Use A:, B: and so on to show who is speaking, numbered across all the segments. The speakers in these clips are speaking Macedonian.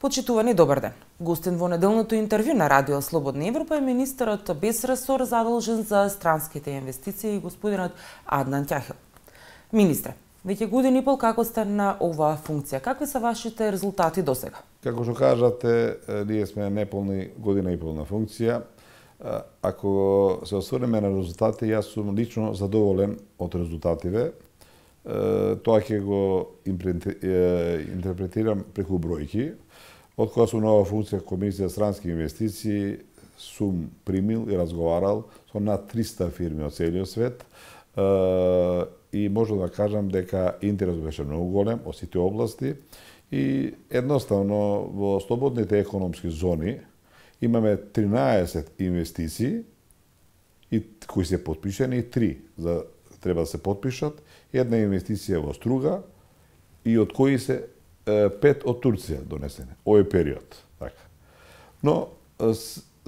A: Почитувани, добар ден. Гостин во неделното интервју на Радио Слободна Европа е министерот без ресор задолжен за странските инвестиции, господинот Аднан Ќахил. Министре, веќе година и пол како сте на оваа функција? Какви се вашите резултати досега?
B: Како што кажате, ние сме неполни година и пол на функција. Ако се осврнеме на резултати, јас сум лично задоволен од резултативе. Тоа ќе го интерпретирам преку бројки. Од кога сум на оваа функција како министер за странски инвестиции, сум примил и разговарал со над 300 фирми од целиот свет и можам да кажам дека интересот беше многу голем од сите области и едноставно во слободните економски зони имаме 13 инвестиции и кои се потпишани и 3 треба да се потпишат, една инвестиција во Струга и од кои се 5 од Турција донесени, овој период. Така. Но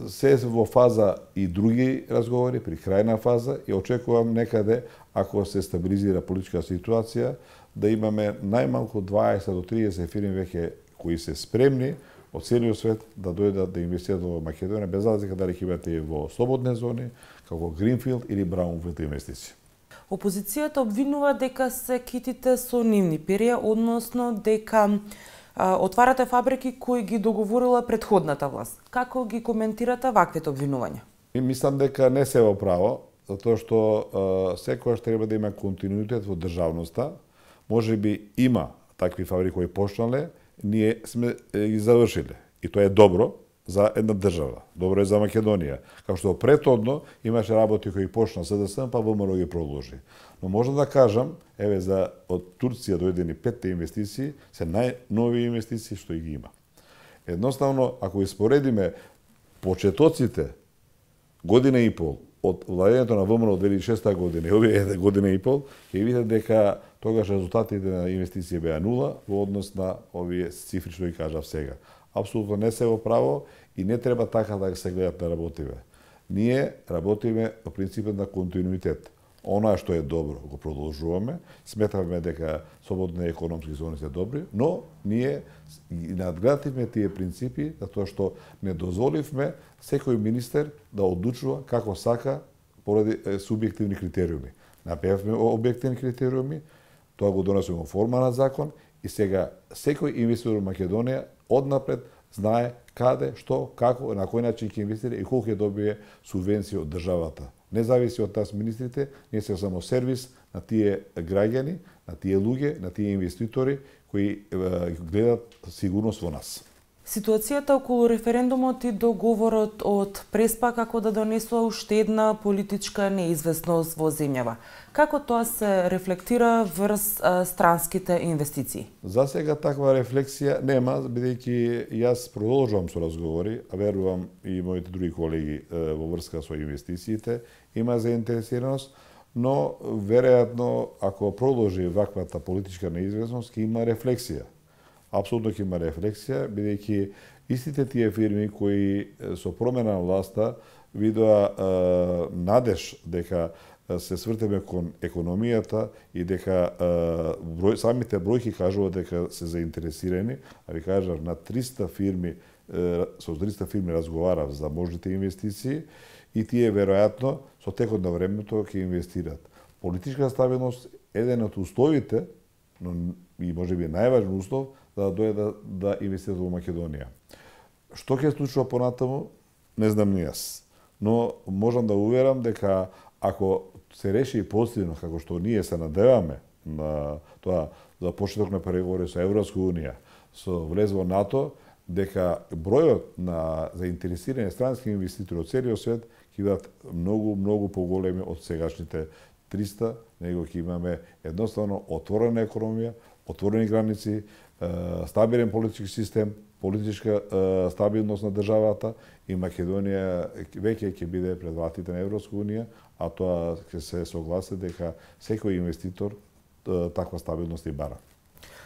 B: се во фаза и други разговори, при крајна фаза и очекувам некаде, ако се стабилизира политичка ситуација, да имаме најмалку 20 до 30 фирми веќе кои се спремни од целиот свет да дојдат да инвестират во Македонија, без разлика дали ќе имате во слободни зони, како Гринфилд или Браунфилд инвестиции.
A: Опозицијата обвинува дека се китите со нивни перија, односно дека отварате фабрики кои ги договорила претходната власт. Како ги коментирате ваквите обвинувања?
B: И мислам дека не се во право, затоа што секогаш треба да има континуитет во државноста. Може би има такви фабрики кои почнале, ние сме ги завршиле. И тоа е добро за една држава. Добро е за Македонија. Како што претhodно имаше работи кои почна СДСМ, па ВМРО ги продолжи. Но можам да кажам, еве за од Турција дојдени 5 инвестиции, се најнови инвестиции што и ги има. Едноставно, ако испоредиме почетоците година и пол од владењето на ВМРО од 2006 година и овие година и пол, ќе видите дека тогаш резултатите на инвестиција беа нула во однос на овие цифри што ги кажав сега. Апсолутно не се во право и не треба така да се гледат да работиме. Ние работиме по принципот на континуитет. Она што е добро го продолжуваме, сметаме дека слободни економски зони се добри, но ние надградивме тие принципи затоа што не дозволивме секој министер да одлучува како сака поради субјективни критериуми. Направивме објективни критериуми, тоа го донесоме во форма на закон и сега секој инвеститор во Македонија однапред знае каде, што, како, на кој начин ќе инвестира и колку ќе добие субвенција од државата. Не зависи од нас министрите, ние се само сервис на тие граѓани, на тие луѓе, на тие инвеститори кои гледат сигурност во нас.
A: Ситуацијата околу референдумот и договорот од Преспа како да донесува уште една политичка неизвестност во земјава. Како тоа се рефлектира врз странските инвестиции?
B: За сега таква рефлексија нема, бидејќи јас продолжувам со разговори, а верувам и моите други колеги во врска со инвестициите, има заинтересираност, но веројатно ако продолжи ваквата политичка неизвестност, ќе има рефлексија. Апсолутно ќе има рефлексија, бидејќи истите тие фирми кои со промена на власта видоа надеж дека се свртеме кон економијата и дека самите бројки кажуваат дека се заинтересирани, а ви кажав на 300 фирми со 300 фирми разговарав за можните инвестиции и тие веројатно со текот на времето ќе инвестират. Политичка стабилност е еден од условите, но и можеби најважен услов да дојде да инвестират во Македонија. Што ќе случува понатаму, не знам ни јас. Но можам да уверам дека ако се реши позитивно, како што ние се надеваме на тоа за почеток на преговори со Европска унија, со влез во НАТО, дека бројот на заинтересирани странски инвеститори од целиот свет ќе бидат многу поголеми од сегашните 300, него ќе имаме едноставно отворена економија, отворени граници, стабилен политички систем, политичка стабилност на државата и Македонија веќе ќе биде пред вратите на Европска унија, а тоа ќе се согласи дека секој инвеститор таква стабилност и бара.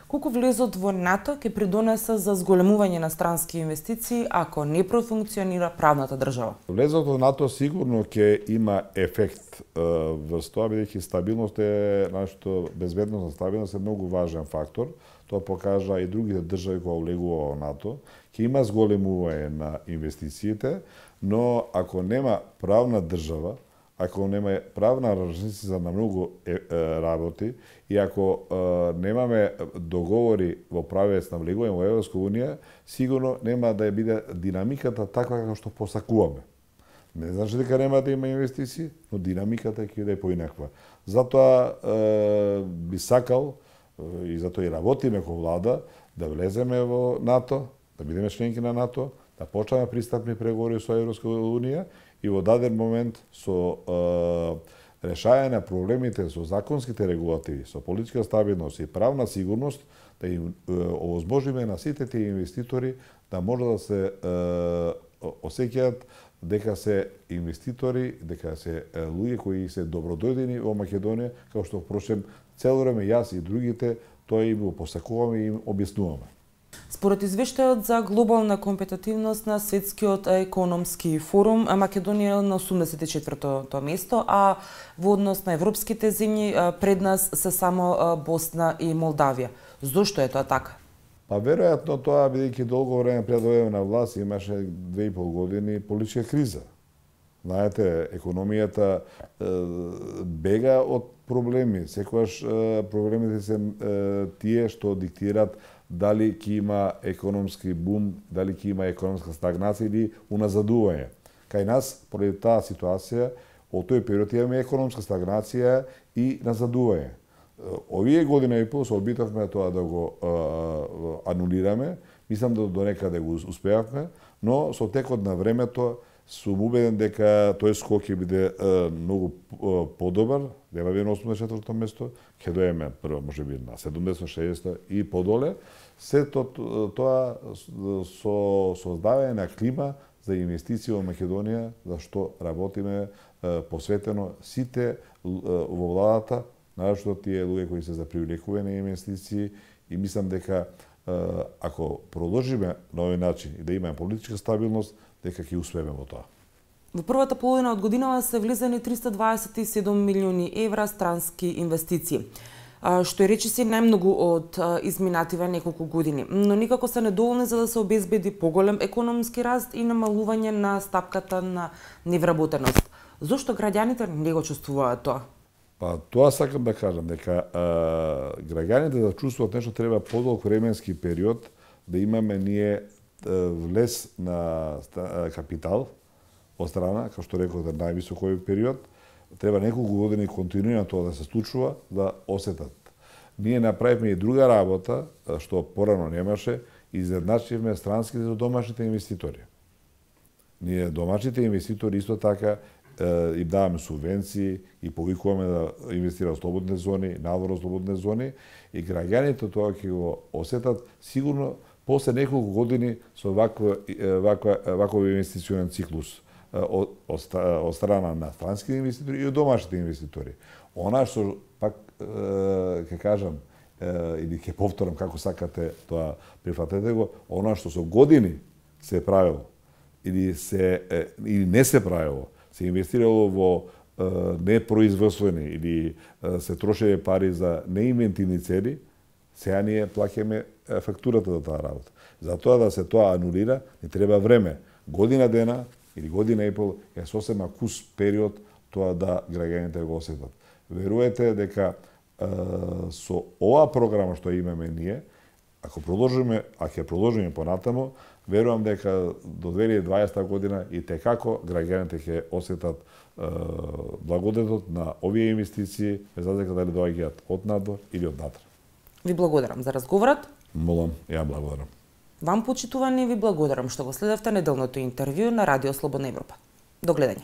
A: колку влезот во НАТО ќе придонесе за зголемување на странски инвестиции ако не профункционира правната држава?
B: Влезот во НАТО сигурно ќе има ефект врз тоа, бидејќи стабилност е нашето безбедностна стабилност е многу важен фактор. Тоа покажа и другите држави кои влегува во НАТО. Ќе има зголемување на инвестициите, но ако нема правна држава, ако нема правна различица на многу работи и ако немаме договори во правец на влегување во Европска унија, сигурно нема да биде динамиката таква како што посакуваме. Не значи дека нема да има инвестиции, но динамиката ќе биде поинаква. Затоа би сакал и затоа и работиме како влада да влеземе во НАТО, да бидеме членки на НАТО, да почнеме пристапни преговори со Европска унија и во даден момент со решање на проблемите со законските регулативи, со политичка стабилност и правна сигурност, да им овозможиме на сите тие инвеститори да може да се осеќаат дека се инвеститори, дека се луѓе кои се добродојдени во Македонија, како што впрочем цело време јас и другите тоа им го посакуваме и им објаснуваме.
A: Според извештајот за глобална компетитивност на Светскиот економски форум, Македонија е на 84-то место, а во однос на европските земји пред нас се само Босна и Молдавија. Зошто е тоа така?
B: Па веројатно тоа бидејќи долго време пред да дојдеме на власт имаше 2,5 години политичка криза. Знаете, економијата бега од проблеми. Секогаш проблемите се тие што диктираат дали ќе има економски бум, дали ќе има економска стагнација или уназадување. Кај нас, поради таа ситуација, од тој период имаме економска стагнација и назадување. Овие година и пол се обитавме тоа да го анулираме, мислам да до некаде го успеавме, но со текот на времето сум убеден дека тој скок ќе биде многу подобар, нема би на 84-то место, ќе доеме прво можеби на 70-60 и подоле. Сето тоа со создавање на клима за инвестиции во Македонија, за што работиме посветено сите во владата, навошто тие луѓе кои се за привлекување на инвестиции, и мислам дека ако продолжиме на овој начин и да имаме политичка стабилност, дека ќе успееме во тоа.
A: Во првата половина од годинава се влезени 327 милиони евра странски инвестиции, што е речиси најмногу од изминативе неколку години, но никако се недоволни за да се обезбеди поголем економски раст и намалување на стапката на невработеност. Зошто граѓаните не го чувствуваат тоа?
B: Па тоа сакам да кажам, дека граѓаните да чувствуваат нешто треба подолг временски период да имаме ние влез на капитал од страна, како што реков, највисок овој период, треба неколку години континуирано тоа да се случува, да осетат. Ние направивме и друга работа, што порано немаше, изедначивме странските до домашните инвеститори. Ние домашните инвеститори исто така им даваме субвенции и повикуваме да инвестираат во слободни зони, надвор од слободни зони, и граѓаните тоа ќе го осетат сигурно после неколку години со ваков инвестиционен циклус од страна на странски инвеститори и од домашните инвеститори. Она што пак ќе кажам или ќе повторам како сакате, тоа прифатете го, она што со години се правило или не се правило, се инвестирало во непроизводствени или се трошеле пари за неинвентивни цели, сега ние плаќаме фактурата за таа работа. Затоа да се тоа анулира, не треба време. Година дена или година и пол е сосема кус период тоа да граѓаните го осетат. Верувате дека со оваа програма што имаме ние, ако продолжиме, а ќе продолжиме понатаму, верувам дека до 2020 година и текако граѓаните ќе осетат благодетот на овие инвестиции, без разлика дали доаѓаат од надвор или од внатре.
A: Ви благодарам за разговорот.
B: Молам, ја благодарам.
A: Вам, почитувани, ви благодарам што го следевте неделното интервју на Радио Слободна Европа. До гледање.